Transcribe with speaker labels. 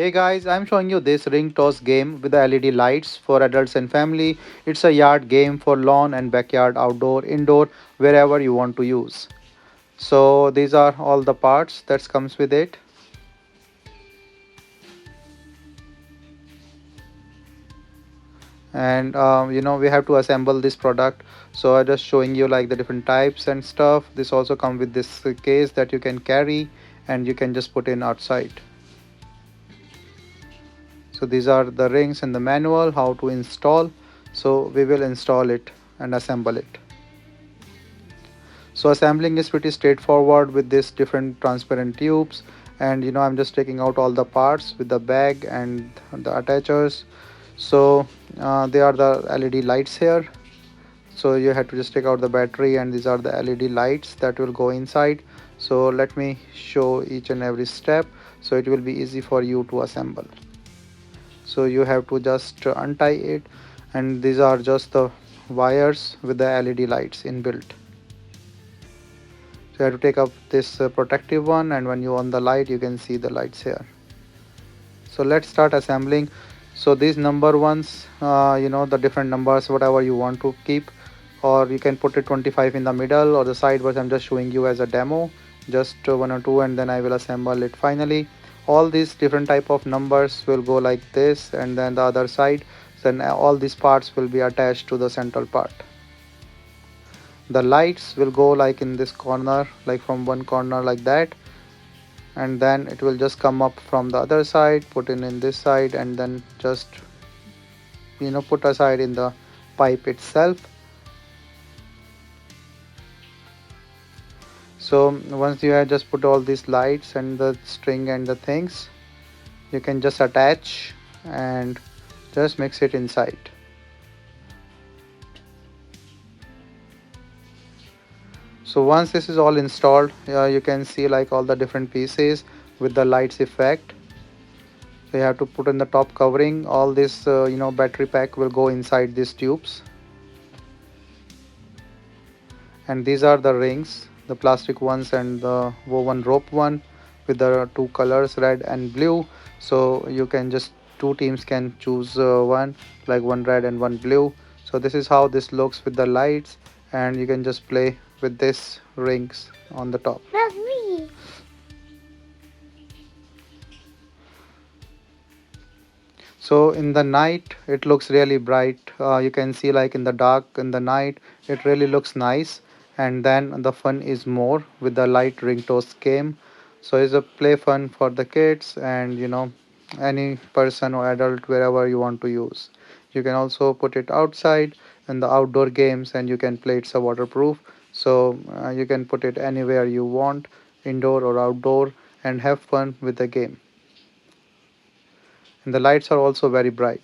Speaker 1: Hey guys, I'm showing you this ring toss game with the LED lights for adults and family. It's a yard game for lawn and backyard, outdoor, indoor, wherever you want to use. So these are all the parts that comes with it. And we have to assemble this product. So I'm just showing you like the different types and stuff. This also come with this case that you can carry and you can just put in outside. So these are the rings in the manual how to install. So we will install it and assemble it. So assembling is pretty straightforward with this different transparent tubes, and I'm just taking out all the parts with the bag and the attachers. So they are the LED lights here. So you have to just take out the battery, and these are the LED lights that will go inside. So let me show each and every step so it will be easy for you to assemble. So you have to just untie it, and these are just the wires with the LED lights inbuilt. So you have to take up this protective one, and when you on the light you can see the lights here. So let's start assembling. So these number ones, the different numbers whatever you want to keep, or you can put it 25 in the middle or the side, but I'm just showing you as a demo, just one or two, and then I will assemble it finally. All these different type of numbers will go like this, and then the other side, then all these parts will be attached to the central part. The lights will go like in this corner, like from one corner like that, and then it will just come up from the other side, put in this side, and then just put aside in the pipe itself. So once you have just put all these lights and the string and the things, you can just attach and just mix it inside. So once this is all installed, you can see like all the different pieces with the lights effect. So you have to put in the top covering. All this battery pack will go inside these tubes, and these are the rings, the plastic ones and the woven rope one with the two colors, red and blue. So you can just two teams can choose one, like one red and one blue. So this is how this looks with the lights, and you can just play with this rings on the top.
Speaker 2: That's me.
Speaker 1: So in the night it looks really bright. You can see like in the dark in the night it really looks nice, and then the fun is more with the light ring toss game. So it's a play fun for the kids, and any person or adult wherever you want to use. You can also put it outside in the outdoor games, and you can play. It's a waterproof, so you can put it anywhere you want, indoor or outdoor, and have fun with the game. And the lights are also very bright.